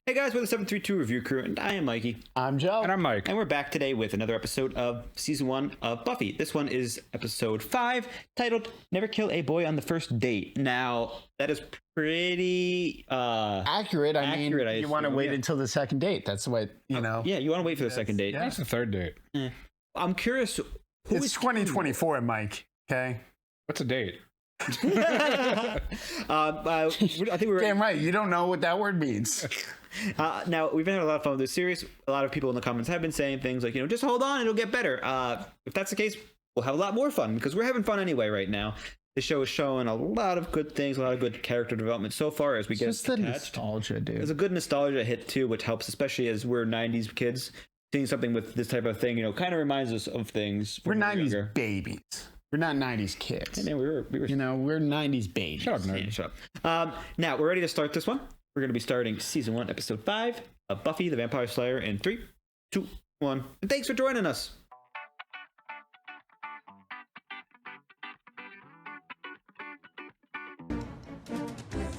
Hey guys, we're the 732 Review Crew, and I am Mikey. I'm Joe. And I'm Mike. And we're back today with another episode of Season 1 of Buffy. This one is Episode 5, titled Never Kill a Boy on the First Date. Now, that is pretty... accurate. I mean, you want to wait until the second date. That's what, you know. Yeah, you want to wait for the second date. That's the third date. I'm curious... It's 2024, Mike. Okay? What's a date? I think we were... Damn right. You don't know what that word means. Now, we've been having a lot of fun with this series. A lot of people in the comments have been saying things like, just hold on, it'll get better. If that's the case, we'll have a lot more fun because we're having fun anyway right now. The show is showing a lot of good things, a lot of good character development so far as we get Just the nostalgia, dude. There's a good nostalgia hit too, which helps, especially as we're 90s kids. Seeing something with this type of thing, kind of reminds us of things. We're 90s younger. babies. We're not 90s kids. Hey, man, we were we're 90s babies. Shut up, nerd. Yeah, shut up. Now, we're ready to start this one. We're going to be starting Season 1, Episode 5 of Buffy the Vampire Slayer in 3, 2, 1. And thanks for joining us.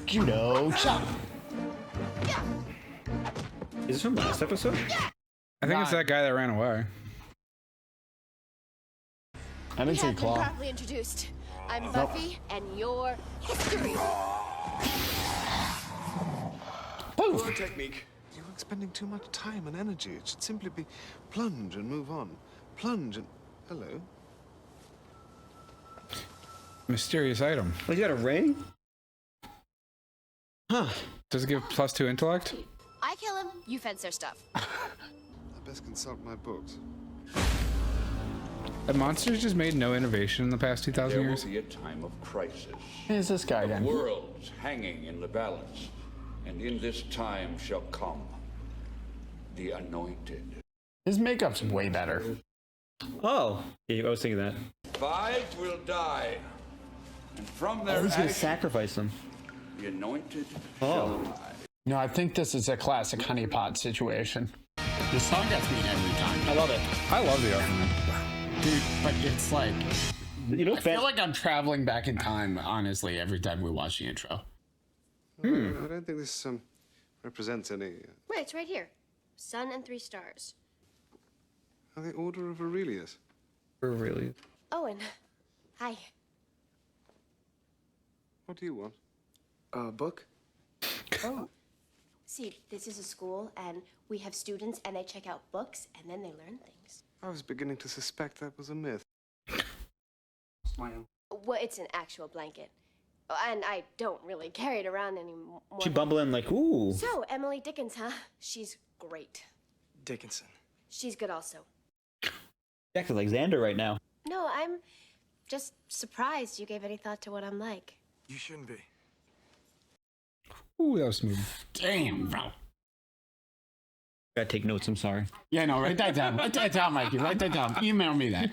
Judo chop. Is this from last episode? I think it's that guy that ran away. I didn't say claw. Properly introduced. I'm Buffy, and you're history. Poor technique. You're expending too much time and energy. It should simply be plunge and move on. Plunge and... Hello? Mysterious item. Oh, you got a ring? Huh. Does it give +2 intellect? I kill him, you fence their stuff. I best consult my books. Have monsters just made no innovation in the past 2,000 There will years? be a time of crisis. Who's this guy again? Worlds hanging in the balance, and in this time shall come the anointed. His makeup's way better. Oh, yeah, I was thinking that. 5 will die, and from their He's going to ashes, sacrifice them. the anointed Oh. shall rise. No, I think this is a classic honeypot situation. The song gets me every time. I love it. I love the argument. Dude, but it's like... I Fan- feel like I'm traveling back in time, honestly, every time we watch the intro. I don't think this represents any... Wait, it's right here. Sun and 3 stars. the Order of Aurelius. Really? Owen. Hi. What do you want? A book? Oh. See, this is a school, and we have students, and they check out books, and then they learn things. I was beginning to suspect that was a myth. Well, it's an actual blanket. And I don't really carry it around anymore. She bumbling like, ooh. So, Emily Dickens, huh? She's great. Dickinson. She's good also. Acting like Xander right now. No, I'm just surprised you gave any thought to what I'm like. You shouldn't be. Ooh, that was smooth. Damn, bro. Gotta take notes, I'm sorry. Yeah, no, write that down. Write that down, Mikey. Write that down. Email me that.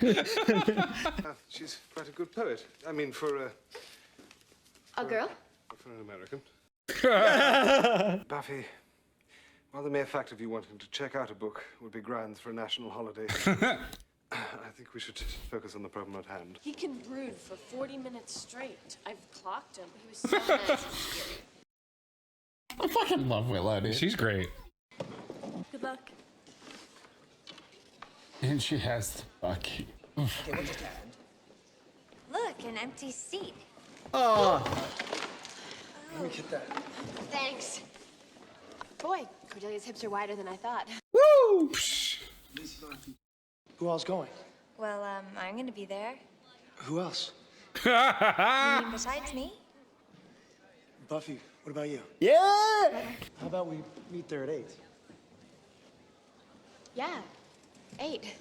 She's quite a good poet. I mean, for A girl? an American. Buffy, while the mere fact of you wanting to check out a book would be grounds for a national holiday, I think we should focus on the problem at hand. He can brood for 40 minutes straight. I've clocked him. He was so nice. I fucking love Willow, dude. She's great. Good luck. And she has the buck. Look, an empty seat. Oh, Let me get that. Thanks. Boy, Cordelia's hips are wider than I thought. woo! Who else going? Well, I'm gonna be there. Who else? You mean besides me? Buffy, what about you? Yeah! How about we meet there at 8? Yeah. 8.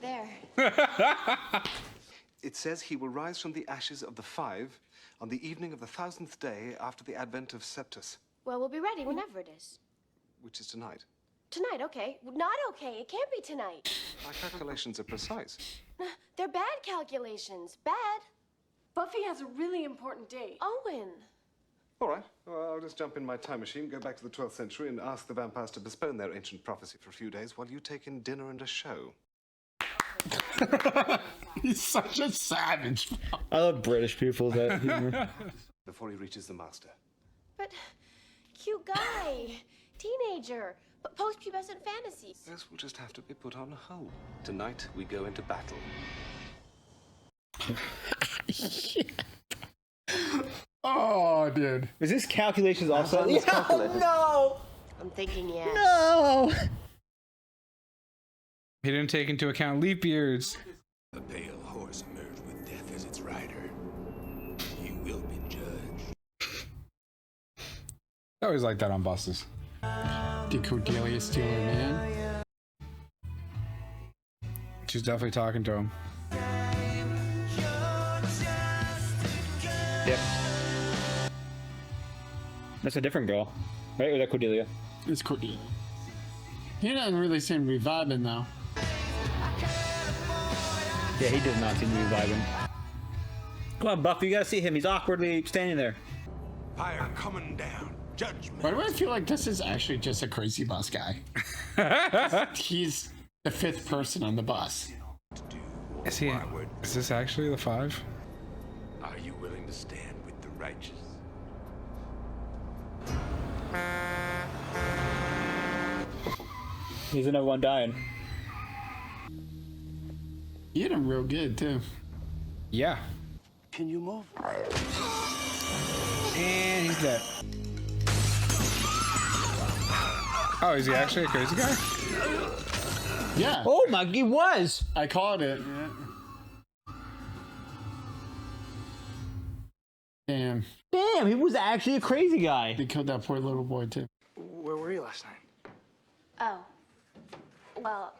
There. It says he will rise from the ashes of the 5 on the evening of the 1000th day after the advent of Septus, Well, we'll be ready whenever it is. which is tonight. Tonight, okay. Not okay. It can't be tonight. My calculations are precise. They're bad calculations. Bad. Buffy has a really important date. Owen. All right, well, I'll just jump in my time machine, go back to the 12th century, and ask the vampires to postpone their ancient prophecy for a few days while you take in dinner and a show. He's such a savage. I love British people that humor. Before he reaches the master. But Cute guy. Teenager. But post-pubescent fantasies. This will just have to be put on hold. Tonight, we go into battle. Oh, dude. Is this calculations also? No! I'm thinking yes. No! He didn't take into account leap years. The pale horse emerged with death as its rider. You will be judged. I always like that on buses. The Cordelia Steeler, man. She's definitely talking to him. Yep. That's a different girl, right? Or that Cordelia? It's Cordelia. He doesn't really seem to be vibing, though. Yeah, he does not seem to be vibing. Come on, Buffy, you gotta see him. He's awkwardly standing there. Fire coming down. Judgment. Why do I feel like this is actually just a crazy bus guy? He's the 5th person on the bus. Is he? Is this actually the 5? Are you willing to stand with the righteous? He's another one dying. He hit him real good, too. Yeah. Can you move? And he's dead. Oh, is he actually a crazy guy? Yeah. Oh my, he was! I called it. Damn. Damn, he was actually a crazy guy. They killed that poor little boy, too. Where were you last night? Oh. Well,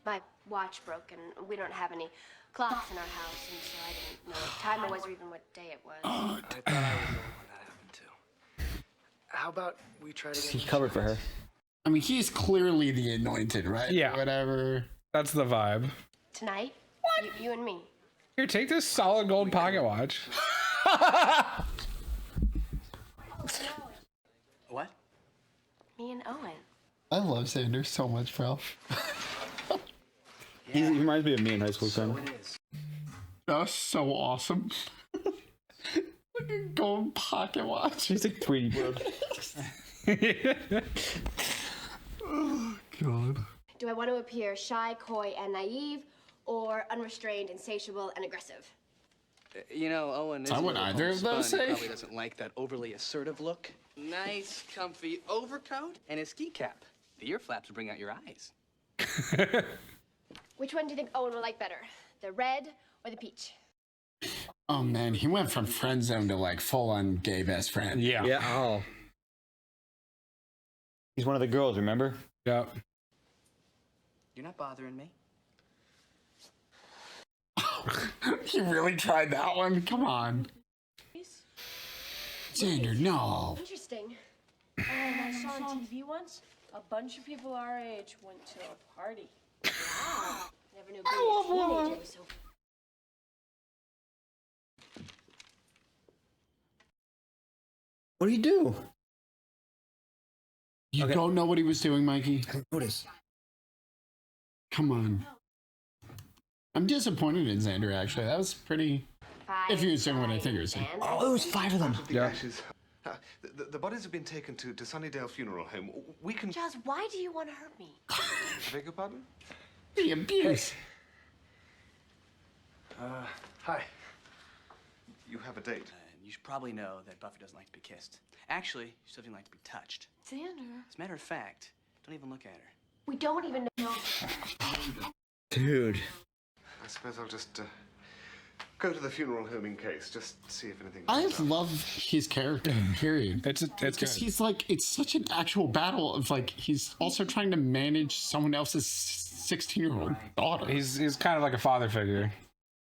my watch broke and we don't have any clocks in our house, and so I didn't know what time it was or even what day it was. I thought I would know when that happened too. How about we try to get He covered for her. I mean, he's clearly the anointed, right? Yeah. Whatever. That's the vibe. Tonight? You and me. Here, take this solid gold pocket watch. What? Me and Owen. I love Xander so much, bro. He reminds me of me in high school, son. It is. That's so awesome. Look at gold pocket watch. He's like 3D bro. Oh, God. Do I want to appear shy, coy, and naive, or unrestrained, insatiable, and aggressive? You know, Owen I would either of those say. Probably doesn't like that overly assertive look. Nice, comfy overcoat and a ski cap. The ear flaps will bring out your eyes. Which one do you think Owen will like better? The red or the peach? Oh, man. He went from friend zone to, like, full-on gay best friend. Yeah. Yeah, oh. He's one of the girls, remember? Yep. You're not bothering me. He really tried that one? Come on. Xander, no. Interesting. I saw on TV once, a bunch of people our age went to a party. Wow. Never knew being a teenager was so... What do you do? You Okay. don't know what he was doing, Mikey? I don't notice. Come on. I'm disappointed in Xander, actually. That was pretty... If he was doing what I think he was doing. Oh, it was 5 of them. The Yeah. ashes. The bodies have been taken to Sunnydale Funeral Home. We can... Giles, why do you want to hurt me? I beg your pardon? The abuse. Hi. You have a date. You should probably know that Buffy doesn't like to be kissed. Actually, she doesn't even like to be touched. Xander. As a matter of fact, don't even look at her. We don't even know. Dude. I suppose I'll just go to the funeral home in case, just see if anything. I comes up. love his character, period. It's Because good. he's like, it's such an actual battle of like, he's also trying to manage someone else's 16-year-old daughter. He's kind of like a father figure.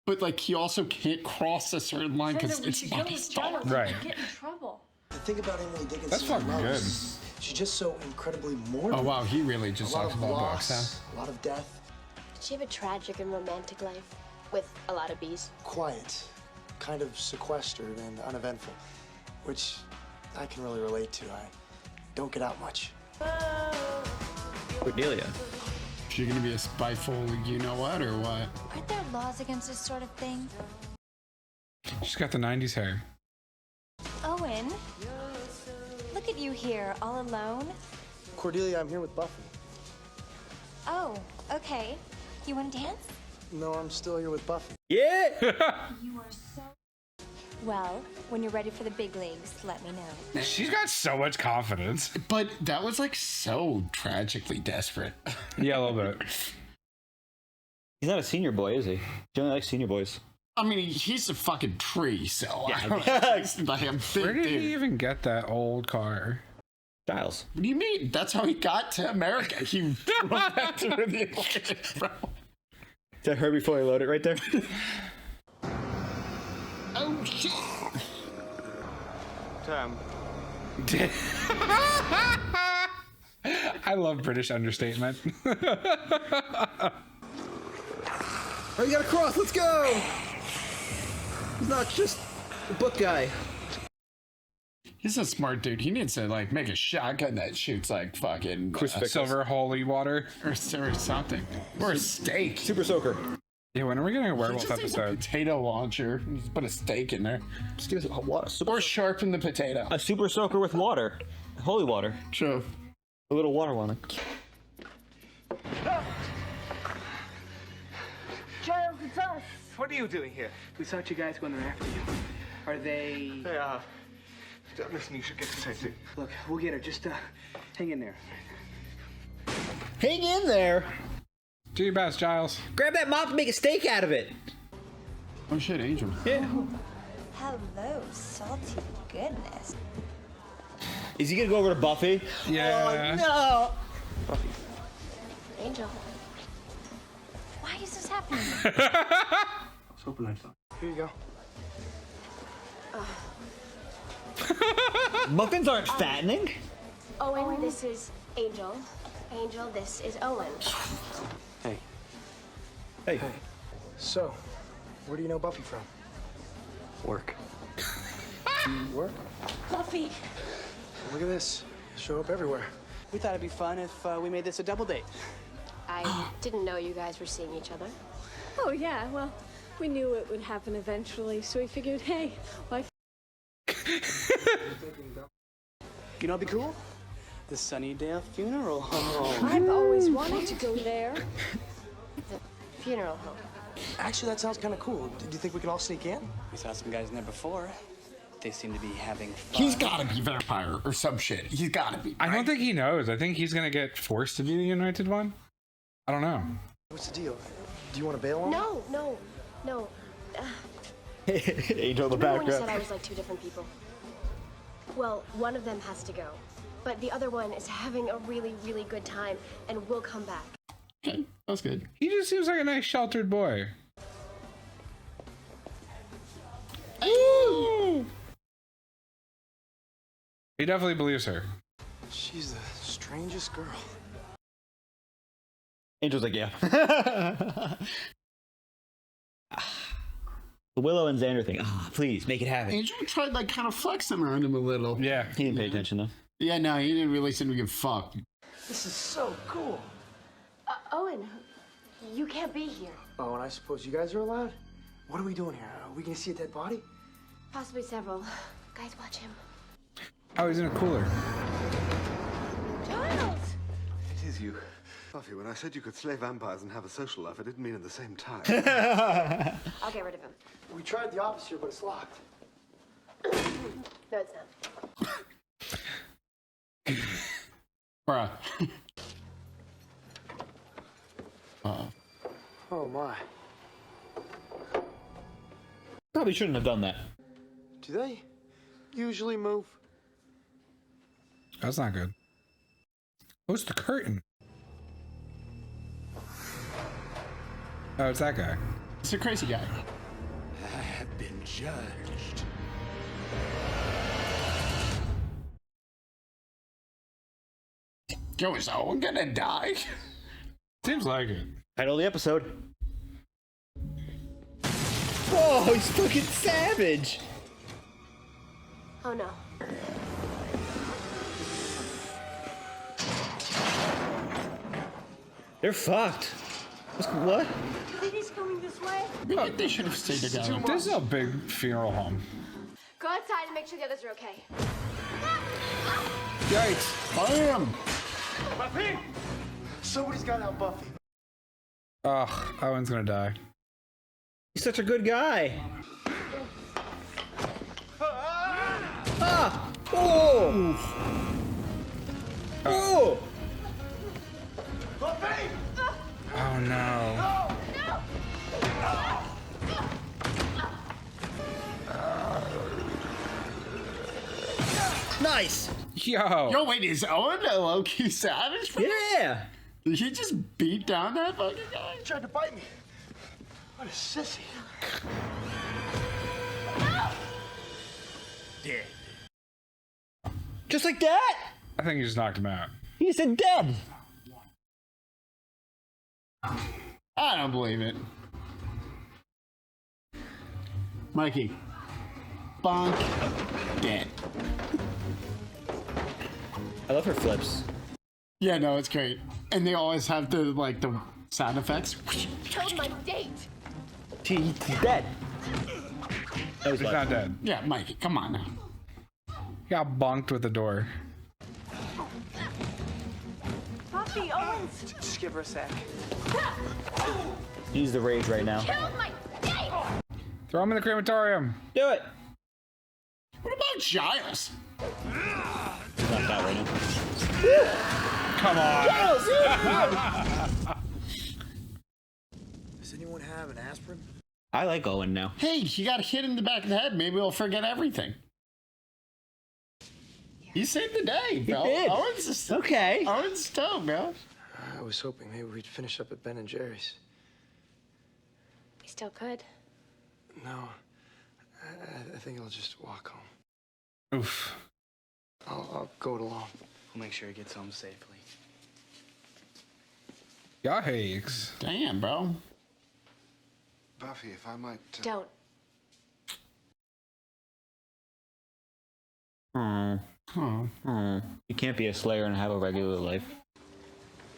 But like, he also can't cross a certain line because Xander, we it's should not go his with Giles. daughter. Right. Get in trouble. The thing about Emily Dickinson That's fucking good. She's just so incredibly morbid. Oh wow, he really just a lot talks of about loss, books, huh? a lot of death. Did she have a tragic and romantic life with a lot of bees? Quiet, kind of sequestered and uneventful, which I can really relate to. I don't get out much. Cordelia. She gonna be a spiteful, you know what, or what? Aren't there laws against this sort of thing? She's got the 90s hair. Owen, look at you here all alone? Cordelia, I'm here with Buffy. Oh, okay. You want to dance? No, I'm still here with Buffy. Yeah. You are so... Well, when you're ready for the big leagues, let me know. She's got so much confidence. But that was like so tragically desperate. Yeah, a little bit. He's not a senior boy, is he? He only likes senior boys. I mean, he's a fucking tree, so Yeah. I don't like a big Where did dude. he even get that old car? Giles. What do you mean? That's how he got to America. He drove back to the Atlantic, bro. Is that her before I load it right there? Oh shit! Tam, I love British understatement. Oh, you got a cross. Let's go. He's not just a book guy. He's a smart dude. He needs to like make a shotgun that shoots like fucking Silver holy water. or something, or a steak. Super soaker. Yeah, when are we getting a He werewolf just needs a episode? potato launcher. Just put a steak in there, Just give us a hot water. or sharpen the potato. A super soaker with water. Holy water. True. A little water one. Giles, it's us. what are you doing here? We thought you guys going after you. Are they... They are. Listen, you should get to safety. Look, we'll get her. Just hang in there. Hang in there. Do your best, Giles. Grab that mop and make a steak out of it. Oh shit, Angel. Yeah. Hello, salty goodness. Is he gonna go over to Buffy? Yeah. Oh, no. Angel. Why is this happening? Let's open that up. Here you go. Muffins aren't fattening. Owen, this is Angel. Angel, this is Owen. Hey. Hey. So, where do you know Buffy from? Work. Work? Buffy. Look at this. Show up everywhere. We thought it'd be fun if we made this a double date. I didn't know you guys were seeing each other. Oh, yeah, well, we knew it would happen eventually, so we figured, hey, why You know what'd be cool? The Sunnydale Funeral Home. I've always wanted to go there. The funeral home. Actually, that sounds kind of cool. Do you think we could all sneak in? We saw some guys in there before. They seem to be having fun. He's gotta be vampire or some shit. He's gotta be. I don't right? think he knows. I think he's gonna get forced to be the Anointed One. I don't know. What's the deal? Do you want to bail on? No. Angel in the Remember when you background. said I was like two different people? Well, one of them has to go. But the other one is having a really, really good time and will come back. Okay, that's good. He just seems like a nice, sheltered boy. Ooh. He definitely believes her. She's the strangest girl. Angel's like, yeah. The Willow and Xander thing. Please make it happen. Angel tried like kind of flexing around him a little. Yeah. He didn't pay attention though. Yeah, no, he didn't really seem to give a fuck. This is so cool. Owen, you can't be here. Oh, and I suppose you guys are allowed? What are we doing here? Are we gonna see a dead body? Possibly several. Guys, watch him. Oh, he's in a cooler. Giles! It is you. Buffy, when I said you could slay vampires and have a social life, I didn't mean at the same time. I'll get rid of him. We tried the office here, but it's locked. No, it's not. Bruh. Oh my. Probably shouldn't have done that. Do they usually move? That's not good. Who's the curtain? Oh, it's that guy. It's a crazy guy. I have been judged. Yo, is Owen gonna die? Seems like it. Title of the episode. Whoa, he's fucking savage. Oh no. They're fucked. What? You think he's coming this way? Maybe they should have stayed together. This is a big funeral home. Go outside and make sure the others are okay. Yikes. Bam! Buffy! Somebody's got out Buffy. Ugh, Owen's gonna die. He's such a good guy. Ah! Oh! Oh! Buffy! Oh no. Nice! Yo, wait, is Owen a low-key savage? Yeah! Did he just beat down that fucking guy? He tried to bite me. What a sissy. Dead. Just like that? I think you just knocked him out. He said dead. I don't believe it. Mikey. Bonk. Dead. I love her flips. Yeah, no, it's great. And they always have the, like, the sound effects. Killed my date. He's dead. That was He's not dead. Yeah, Mikey, come on now. He got bonked with the door. Buffy, Owens! Just give her a sec. Use the rage right now. Killed my date. Throw him in the crematorium. Do it. What about Giles? He's knocked out right now. Come on. Does anyone have an aspirin? I like Owen now. Hey, he got hit in the back of the head. Maybe we'll forget everything. He saved the day, bro. He did. Owen's just, Okay. Owen's stoked, bro. I was hoping maybe we'd finish up at Ben and Jerry's. We still could. No, I think I'll just walk home. Oof. I'll go it alone. We'll make sure he gets home safely. Yikes. Damn, bro. Buffy, if I might... Don't. You can't be a Slayer and have a regular life.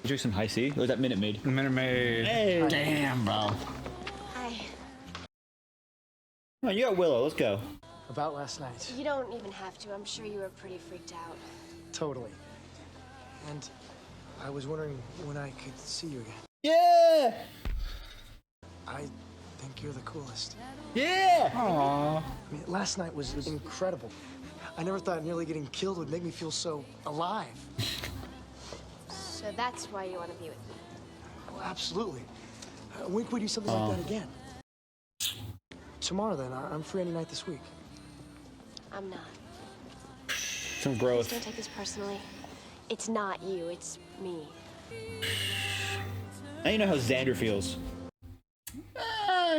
You drink some high C? Or was that Minute Maid? Minute Maid. Hey! Damn, bro. I. Come on, you got Willow. Let's go. About last night. You don't even have to. I'm sure you were pretty freaked out. Totally. And I was wondering when I could see you again. Yeah! I think you're the coolest. Yeah! Aww. I mean, last night was incredible. I never thought nearly getting killed would make me feel so alive. So that's why you want to be with me. Oh, absolutely. When can we do something like that again? Tomorrow, then. I'm free any night this week. I'm not. Some Please growth. don't take this personally. It's not you, it's me. Now you know how Xander feels.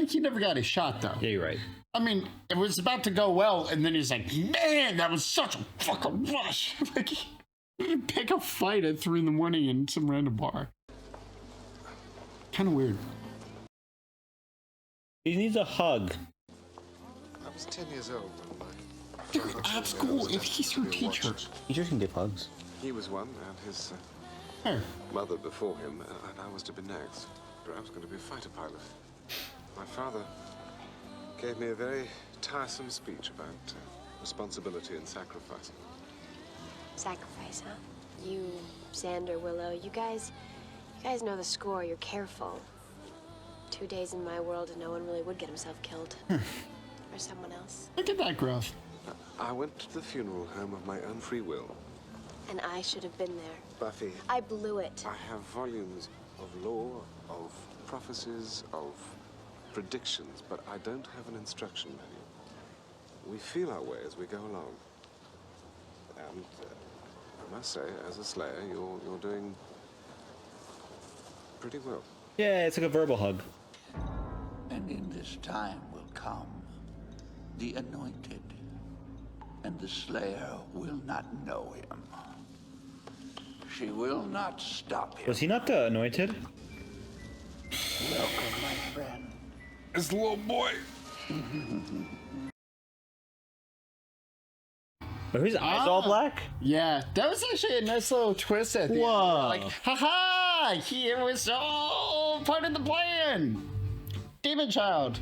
He never got his shot, though. Yeah, you're right. I mean, it was about to go well, and then he's like, man, that was such a fucking rush. Like, he pick a fight at 3 a.m. in some random bar. Kind of weird. He needs a hug. I was 10 years old when my Dude, at school, if he's your teacher. Teachers can give hugs. He was one, and his Here. mother before him, and I was to be next. But I was going to be a fighter pilot. My father gave me a very tiresome speech about responsibility and sacrifice. Sacrifice, huh? You, Xander, Willow, you guys know the score. You're careful. 2 days in my world and no one really would get himself killed. Or someone else. Look at that growth. I went to the funeral home of my own free will. And I should have been there. Buffy, I blew it. I have volumes of lore, of prophecies, of predictions, but I don't have an instruction manual. We feel our way as we go along. And I must say, as a Slayer, you're doing pretty well. Yeah, it's like a verbal hug. And in this time will come the Anointed, and the Slayer will not know him. She will not stop him. Was he not the anointed? Welcome, my friend. It's the little boy. Are his eyes all black? Yeah, that was actually a nice little twist at the Whoa. end. Like, haha, it was all part of the plan. Demon Child.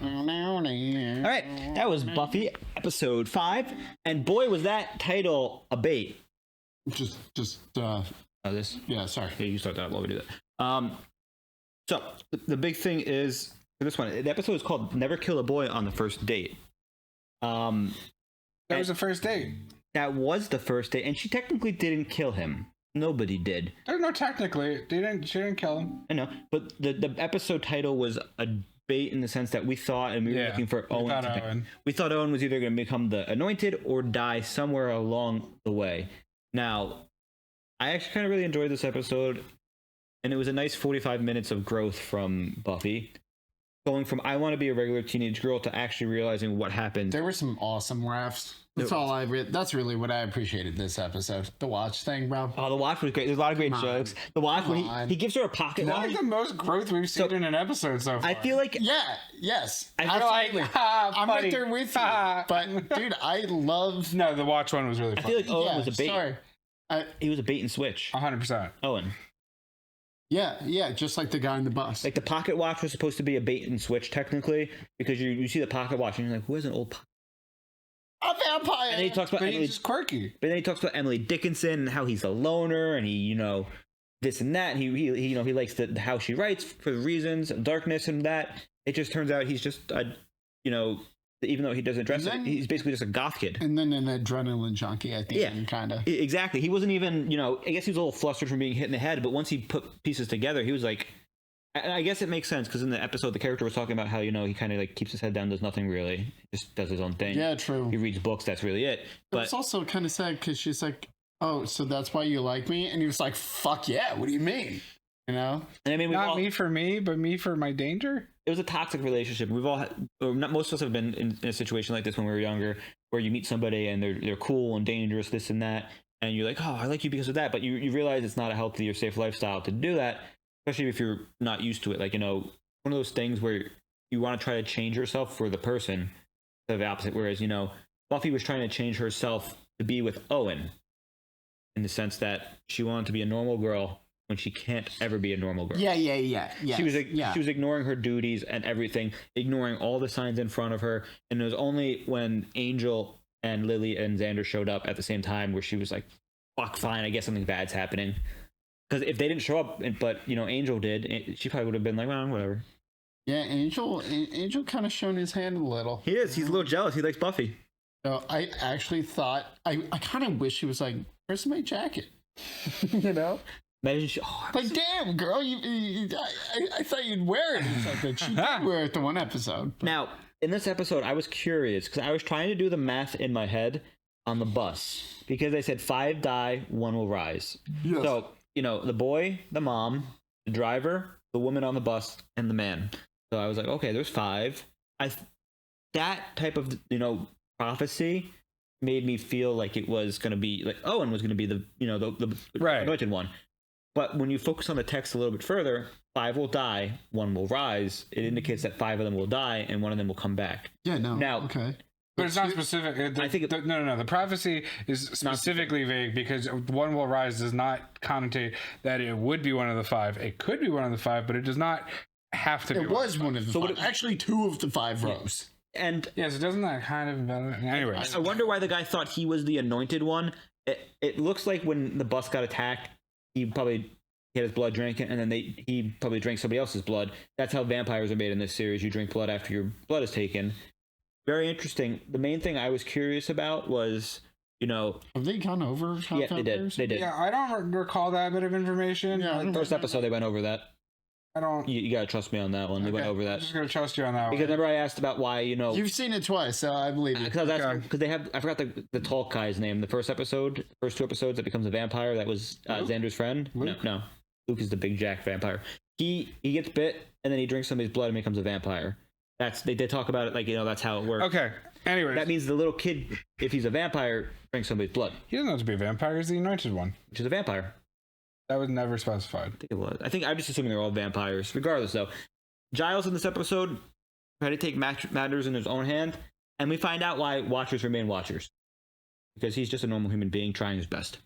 All right, that was Buffy. episode 5, and boy, was that title a bait. Oh, this? Yeah, sorry. Yeah, you start that while we do that. So, the big thing is, for this one, the episode is called Never Kill a Boy on the First Date. That was the first date. That was the first date, and she technically didn't kill him. Nobody did. No, technically. She didn't kill him. I know, but the episode title was a bait in the sense that we thought, and we were looking for Owen. We thought Owen was either going to become the Anointed or die somewhere along the way. Now, I actually kind of really enjoyed this episode, and it was a nice 45 minutes of growth from Buffy. Going from I want to be a regular teenage girl to actually realizing what happened. There were some awesome laughs. That's really what I appreciated this episode. The watch thing, bro. Oh, the watch was great. There's a lot of great jokes. The watch, when he gives her a pocket watch. That's like the most growth we've seen in an episode so far. I feel like... Yes. I'm right there with you. But, dude, I love... No, the watch one was really fun. I feel like Owen was a bait. Sorry. He was a bait and switch. 100%. Owen. Yeah, just like the guy in the bus. Like the pocket watch was supposed to be a bait and switch technically, because you see the pocket watch and you're like, who has an old pocket? A vampire. And then he talks about Emily, he's just quirky. But then he talks about Emily Dickinson and how he's a loner and he, this and that. And he likes how she writes for the reasons, darkness and that. It just turns out he's just even though he doesn't dress it, he's basically just a goth kid. And then an adrenaline junkie at the end, kind of. Exactly. He wasn't even, I guess he was a little flustered from being hit in the head, but once he put pieces together, he was like, and I guess it makes sense because in the episode, the character was talking about how, he kind of like keeps his head down, does nothing really, just does his own thing. Yeah, true. He reads books, that's really it. But it's also kind of sad because she's like, oh, so that's why you like me? And he was like, fuck yeah, what do you mean? And I mean, not me for me, but me for my danger. It was a toxic relationship. We've all most of us have been in a situation like this when we were younger, where you meet somebody and they're cool and dangerous, this and that, and you're like, oh, I like you because of that, but you realize it's not a healthy or safe lifestyle to do that, especially if you're not used to it. Like, one of those things where you want to try to change yourself for the person, the opposite. Whereas, Buffy was trying to change herself to be with Owen, in the sense that she wanted to be a normal girl when she can't ever be a normal girl. Yeah. She was ignoring her duties and everything, ignoring all the signs in front of her. And it was only when Angel and Lily and Xander showed up at the same time where she was like, fuck, fine, I guess something bad's happening. Because if they didn't show up, but, Angel did, she probably would have been like, well, whatever. Yeah, Angel kind of shown his hand a little. He is. He's a little jealous. He likes Buffy. So I actually thought, I kind of wish he was like, where's my jacket? Imagine damn, girl, I thought you'd wear it or something. She did wear it the one episode. But. Now, in this episode, I was curious because I was trying to do the math in my head on the bus because they said 5 die, 1 will rise. Yes. So, the boy, the mom, the driver, the woman on the bus, and the man. So I was like, okay, there's 5. That type of, prophecy made me feel like it was going to be like Owen was going to be the anointed one. But when you focus on the text a little bit further, 5 will die, 1 will rise. It indicates that 5 of them will die and 1 of them will come back. Yeah, no. Now, okay. But it's not specific. I think no. The prophecy is specifically vague because 1 will rise does not connotate that it would be one of the 5. It could be one of the 5, but it does not have to be. It was one of the 5. Actually, 2 of the 5 rose. And yes, doesn't that kind of anyway? I wonder why the guy thought he was the anointed one. It looks like when the bus got attacked, he probably had his blood drinking, and then he probably drank somebody else's blood. That's how vampires are made in this series. You drink blood after your blood is taken. Very interesting. The main thing I was curious about was, have they gone over how vampires? They did. Yeah, I don't recall that bit of information. Yeah, first episode they went over that. I don't. You gotta trust me on that one. They went over that. I'm just gonna trust you on that one. Because remember I asked about why, You've seen it twice, so I believe it. Because they have, I forgot the tall guy's name. The first 2 episodes that becomes a vampire. That was Xander's friend. Luke? No. Luke is the big jack vampire. He gets bit and then he drinks somebody's blood and becomes a vampire. They did talk about it like, that's how it works. Okay. Anyways. That means the little kid, if he's a vampire, drinks somebody's blood. He doesn't have to be a vampire. He's the anointed one. Which is a vampire. That was never specified. I think it was. I'm just assuming they're all vampires. Regardless, though, Giles in this episode tried to take matters in his own hand, and we find out why Watchers remain Watchers. Because he's just a normal human being trying his best.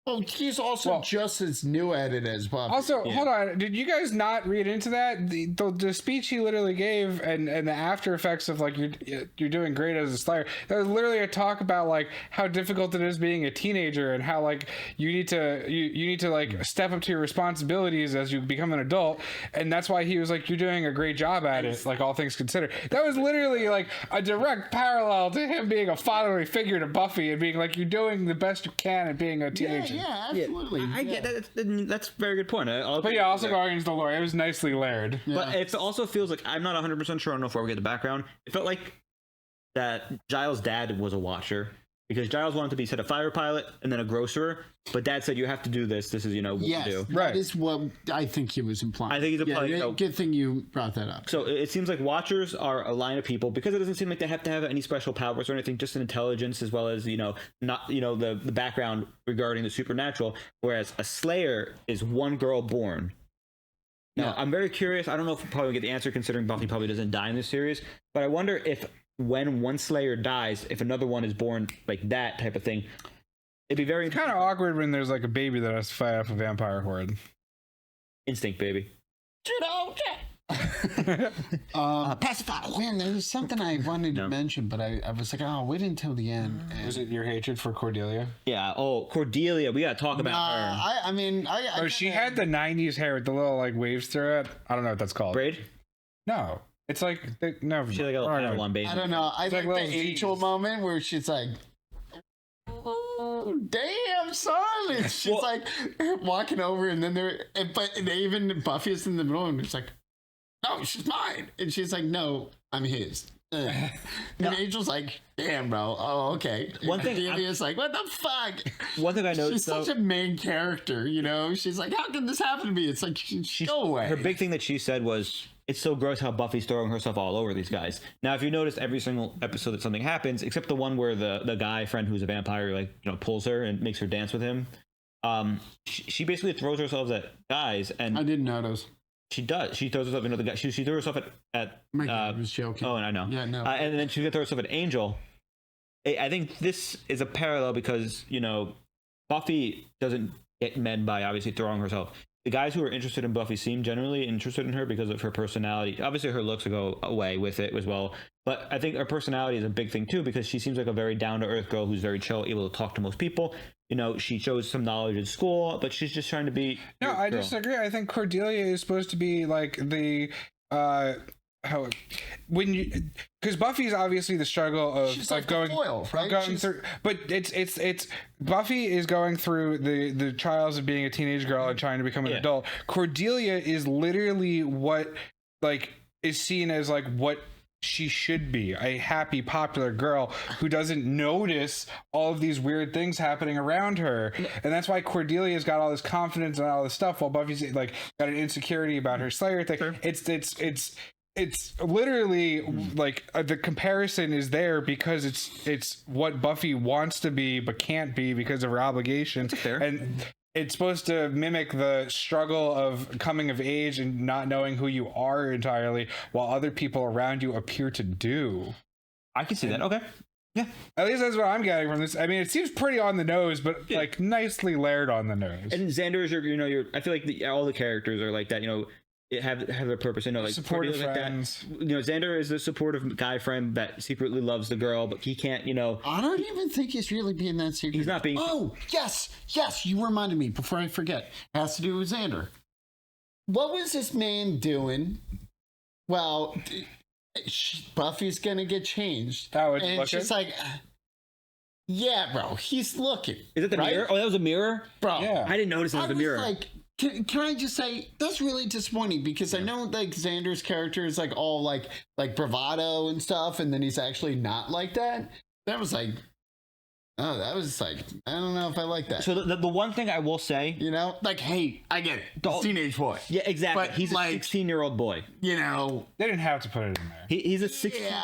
Well, he's also just as new at it as Buffy. Also, hold on. Did you guys not read into that? The speech he literally gave and the after effects of like you're doing great as a Slayer. That was literally a talk about like how difficult it is being a teenager and how like you need to like step up to your responsibilities as you become an adult. And that's why he was like, you're doing a great job at it, like all things considered. That was literally like a direct parallel to him being a fatherly figure to Buffy and being like, you're doing the best you can at being a teenager. Yeah, absolutely. I get that. That's a very good point. But yeah, also Guardians of the Lore, it was nicely layered. Yeah. But it also feels like, I'm not 100% sure, I don't know if we get the background. It felt like that Giles' dad was a watcher, because Giles wanted to be, said, a fire pilot and then a grocer, but Dad said, you have to do this. This is, what you do. Right. That is what I think he was implying. I think he's implying. Good thing you brought that up. So it seems like watchers are a line of people, because it doesn't seem like they have to have any special powers or anything, just an intelligence, as well as, not, the background regarding the supernatural, whereas a Slayer is one girl born. Now, I'm very curious. I don't know if we'll probably get the answer, considering Buffy probably doesn't die in this series, but I wonder if when one Slayer dies, if another one is born, like that type of thing, it'd be very kind of awkward when there's like a baby that has to fight off a vampire horde. Instinct, baby. Pacify. Man, there was something I wanted to mention, but I was like, oh, wait until the end. Was it your hatred for Cordelia? Yeah. Oh, Cordelia. We gotta talk about her. I mean, she had the 90s hair with the little like waves through it. I don't know what that's called. Braid? No. It's like, no. She's like a little baby. I don't know. I like the Angel moment where she's like, oh, damn, son. And she's like walking over, and then Buffy is in the middle, and it's like, no, she's mine. And she's like, no, I'm his. And Angel's like, damn, bro. Oh, okay. One thing Delia's like, what the fuck? One thing I noticed, she's such a main character, She's like, how can this happen to me? It's like, go away. Her big thing that she said was, it's so gross how Buffy's throwing herself all over these guys. Now, if you notice, every single episode that something happens, except the one where the guy friend who's a vampire, pulls her and makes her dance with him, she basically throws herself at guys. And I didn't notice. She does. She throws herself into the guy. She threw herself at my God, I was joking. Oh, and I know. Yeah, no. And then she throw herself at Angel. I think this is a parallel because, Buffy doesn't get men by obviously throwing herself. The guys who are interested in Buffy seem generally interested in her because of her personality. Obviously, her looks go away with it as well. But I think her personality is a big thing, too, because she seems like a very down-to-earth girl who's very chill, able to talk to most people. She shows some knowledge in school, but she's just trying to be... No, I disagree. I think Cordelia is supposed to be like the... because Buffy's obviously the struggle of she's like going foil, right? Going through, but it's Buffy is going through the trials of being a teenage girl and trying to become an adult. Cordelia is literally what is seen as what she should be, a happy, popular girl who doesn't notice all of these weird things happening around her. And that's why Cordelia's got all this confidence and all this stuff, while Buffy's got an insecurity about her Slayer thing. Sure. It's literally the comparison is there because it's what Buffy wants to be but can't be because of her obligations. And it's supposed to mimic the struggle of coming of age and not knowing who you are entirely, while other people around you appear to do. I can see that. Okay. Yeah. At least that's what I'm getting from this. I mean, it seems pretty on the nose, but nicely layered on the nose. And Xander is your I feel like all the characters are like that, have their purpose. Supportive friends. Like that. Xander is the supportive guy friend that secretly loves the girl, but he can't. I don't even think he's really being that secret. He's not being. Oh yes, you reminded me before I forget. It has to do with Xander. What was this man doing? Well, Buffy's gonna get changed, and she's like, "Yeah, bro, he's looking." Is it the mirror? Oh, that was a mirror, bro. Yeah, I didn't notice it was the mirror. Can I just say that's really disappointing because I know Xander's character is all like bravado and stuff, and then he's actually not like that. That was I don't know if I like that. So the one thing I will say, hey, I get it, teenage boy. Yeah, exactly. But he's a 16-year-old boy. They didn't have to put it in there. He's a 16. Yeah,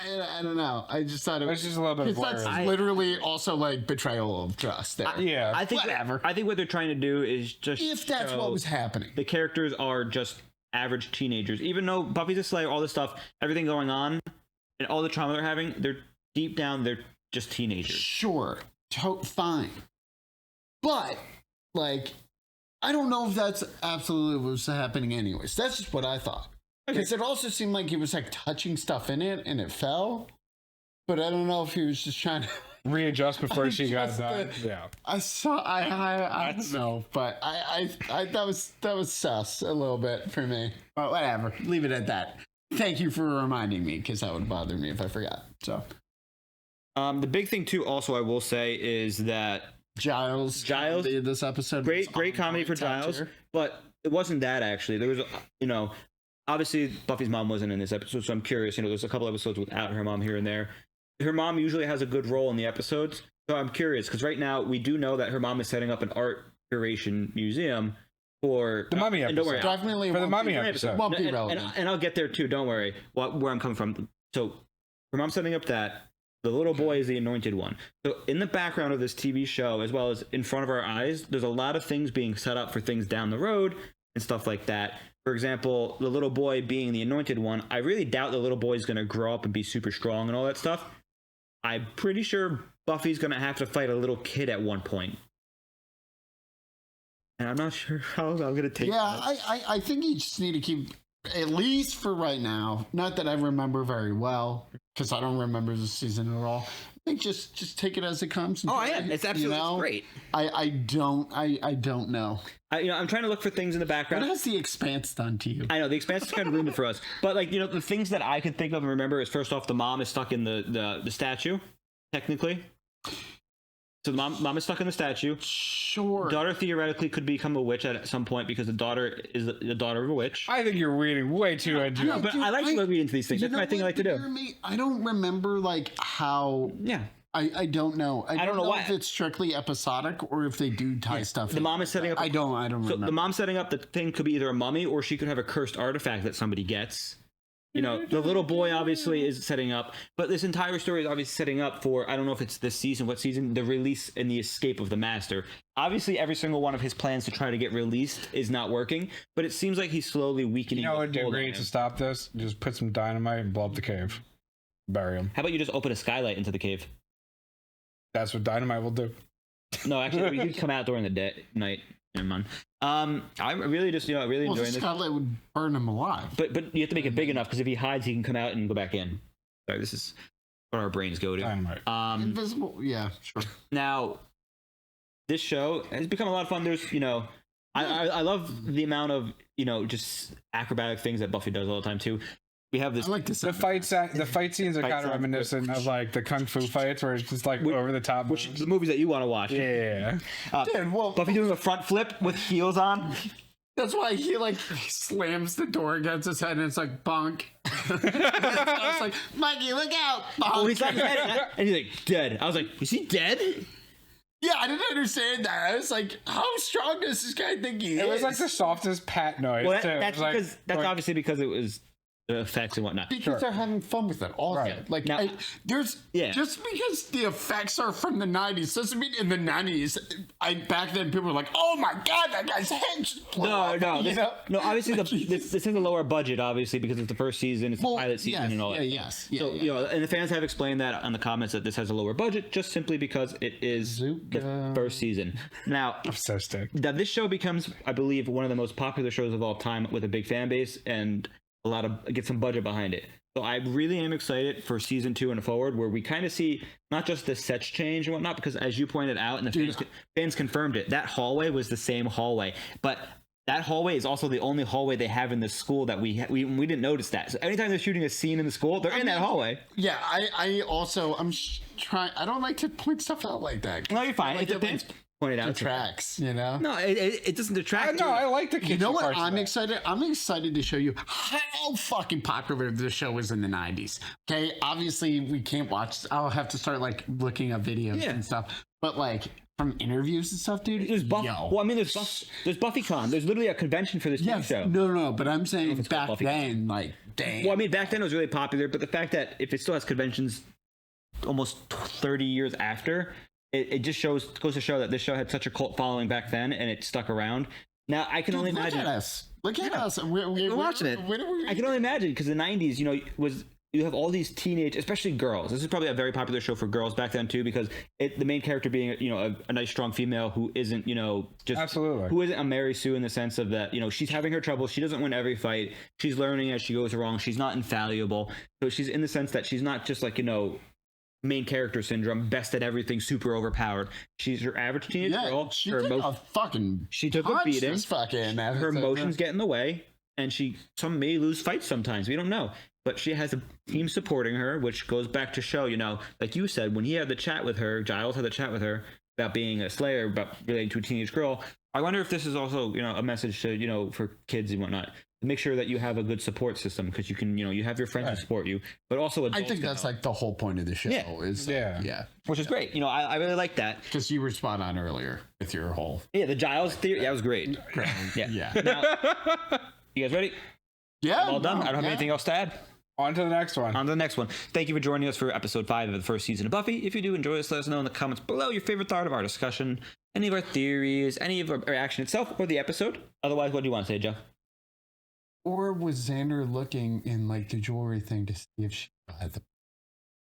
I don't know. I just thought it was just a little bit of that's literally also betrayal of trust there. I think whatever. I think what they're trying to do is just if that's what was happening. The characters are just average teenagers, even though Buffy's a Slayer, all this stuff, everything going on, and all the trauma they're having. They're deep down, they're just teenagers. Sure, fine. But, like, I don't know if that's absolutely what was happening anyways. That's just what I thought. Because it also seemed like he was, like, touching stuff in it and it fell. But I don't know if he was just trying to readjust before she got done. Yeah. I don't know, but I that was sus a little bit for me. But whatever. Leave it at that. Thank you for reminding me, because that would bother me if I forgot. So the big thing too, also I will say, is that Giles this episode, great comedy for Giles, but it wasn't that actually. There was, obviously Buffy's mom wasn't in this episode, so I'm curious. There's a couple episodes without her mom here and there. Her mom usually has a good role in the episodes, so I'm curious because right now we do know that her mom is setting up an art curation museum for the Mummy episode. Don't worry, definitely for the Mummy episode. Won't be relevant. And I'll get there too. Don't worry. Where I'm coming from. So her mom's setting up that. The little boy is the anointed one. So in the background of this TV show, as well as in front of our eyes, there's a lot of things being set up for things down the road and stuff like that. For example, the little boy being the anointed one, I really doubt the little boy is going to grow up and be super strong and all that stuff. I'm pretty sure Buffy's going to have to fight a little kid at one point. And I'm not sure how I'm going to take that. I think you just need to keep, at least for right now, not that I remember very well, because I don't remember the season at all. I think just take it as it comes. Oh, yeah, it's absolutely great. I don't know. I'm trying to look for things in the background. What has The Expanse done to you? I know The Expanse is kind of ruined it for us, but the things that I can think of and remember is, first off, the mom is stuck in the statue, technically. So the mom is stuck in the statue. Sure. Daughter theoretically could become a witch at some point because the daughter is the daughter of a witch. I think you're reading way too into it. But I like to read into these things. That's my thing I like to do. I don't remember how. Yeah. I don't know. I don't know why. if it's strictly episodic or if they do tie stuff. The mom is setting up. I don't remember. The mom setting up the thing could be either a mummy or she could have a cursed artifact that somebody gets. The little boy obviously is setting up, but this entire story is obviously setting up for, I don't know if it's this season, what season, the release and the escape of the Master. Obviously, every single one of his plans to try to get released is not working, but it seems like he's slowly weakening. What would do great to stop this? Just put some dynamite and blow up the cave. Bury him. How about you just open a skylight into the cave? That's what dynamite will do. No, actually, you can come out during the night. Never mind. I'm really just really enjoying this. Skylight would burn him alive. But you have to make it big enough because if he hides, he can come out and go back in. Sorry, this is what our brains go to. Dynamite. Invisible. Yeah, sure. Now, this show has become a lot of fun. There's I love the amount of just acrobatic things that Buffy does all the time too. We have this. I like this. The fight scenes are kind of reminiscent of like the kung fu fights, where it's just like over the top. Which the movies that you want to watch? Yeah. Dude, well, Buffy doing a front flip with heels on. That's why he slams the door against his head and it's like bonk. I was like, Mikey, look out! Bonk. Well, he's not dead, and he's like dead. I was like, is he dead? Yeah, I didn't understand that. I was like, how strong does this guy think he is? It was like the softest pat noise. Well, that's because that's obviously because it was the effects and whatnot. Because they're having fun with it also. Right. Like, now, just because the effects are from the 90s doesn't mean in the 90s, back then people were like, oh my God, that guy's head just blew up. No, obviously this is a lower budget, obviously, because it's the first season, it's the pilot season and all that. And the fans have explained that on the comments that this has a lower budget just simply because it is the first season. Now, I'm so stoked. Now this show becomes, I believe, one of the most popular shows of all time with a big fan base and get some budget behind it. So I really am excited for season 2 and forward, where we kind of see not just the sets change and whatnot, because as you pointed out, and the fans confirmed it, that hallway was the same hallway, but that hallway is also the only hallway they have in the school that we didn't notice that. So anytime they're shooting a scene in the school, they're in that hallway. Yeah, I'm trying. I don't like to point stuff out like that. No, you're fine. Like it's the fans pointed out. Detracts, you know? No, it doesn't detract. No, I like the kitchen. You know what? parts of I'm that. excited. I'm excited to show you how fucking popular the show was in the 90s. Okay, obviously we can't watch. I'll have to start looking at videos and stuff. But from interviews and stuff, dude. There's Well, I mean, there's BuffyCon. There's literally a convention for this TV show. No. But I'm saying back then, damn. Well, I mean, back then it was really popular, but the fact that if it still has conventions almost 30 years after, it just goes to show that this show had such a cult following back then, and it stuck around. Now I can only imagine. Look at us. Look at us. We're watching it. I can only imagine because the 90s, was you have all these teenage, especially girls. This is probably a very popular show for girls back then too, because the main character being, you know, a nice strong female who isn't, you know, just Absolutely. who isn't a Mary Sue in the sense of that, you know, she's having her trouble. She doesn't win every fight. She's learning as she goes along. She's not infallible. So she's in the sense that she's not just like, you know, main character syndrome, best at everything, super overpowered. She's your average teenage girl. She took a beating. Fucking her emotions get in the way, and she may lose fights sometimes. We don't know. But she has a team supporting her, which goes back to show, you know, like you said, when he had the chat with her, Giles had the chat with her about being a slayer, about relating to a teenage girl. I wonder if this is also, you know, a message to, you know, for kids and whatnot. Make sure that you have a good support system, because you can, you know, you have your friends who support you, but also adults. I think that's like the whole point of the show. Yeah. Which is great. You know, I really like that. Because you were spot on earlier with your whole. Yeah, the Giles theory. That was great. Yeah. Now, you guys ready? Yeah. I'm all done. I don't have anything else to add. On to the next one. On to the next one. Thank you for joining us for episode 5 of the first season of Buffy. If you do enjoy this, let us know in the comments below your favorite thought of our discussion, any of our theories, any of our action itself, or the episode. Otherwise, what do you want to say, Joe? Or was Xander looking in like the jewelry thing to see if she had the?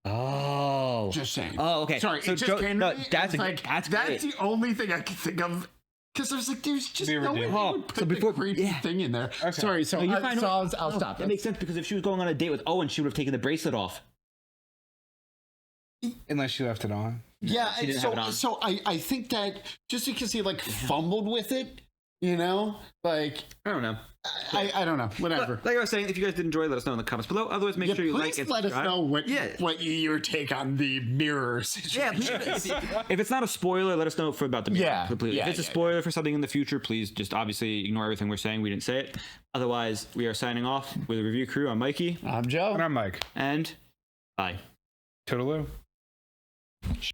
Oh, just saying. Oh, okay. Sorry, So it just came to me. that's That's the only thing I can think of. Because I was like, there's just no way Oh, would put the creepy thing in there. Okay. Sorry, so, No, you're fine. I'll stop. That makes sense, because if she was going on a date with Owen, she would have taken the bracelet off. Unless she left it on. Yeah, She didn't have it on. so I think that just because he like fumbled with it, you know, like I don't know. I don't know. Whatever. Like I was saying, if you guys did enjoy, let us know in the comments below. Otherwise, make sure you like and let us subscribe. know what your take on the mirror situation. Yeah, if it's not a spoiler, let us know about the mirror. Yeah, Completely. yeah, If it's a spoiler for something in the future, please just obviously ignore everything we're saying. We didn't say it. Otherwise, we are signing off with a review crew. I'm Mikey. I'm Joe. And I'm Mike. And bye. Toodaloo.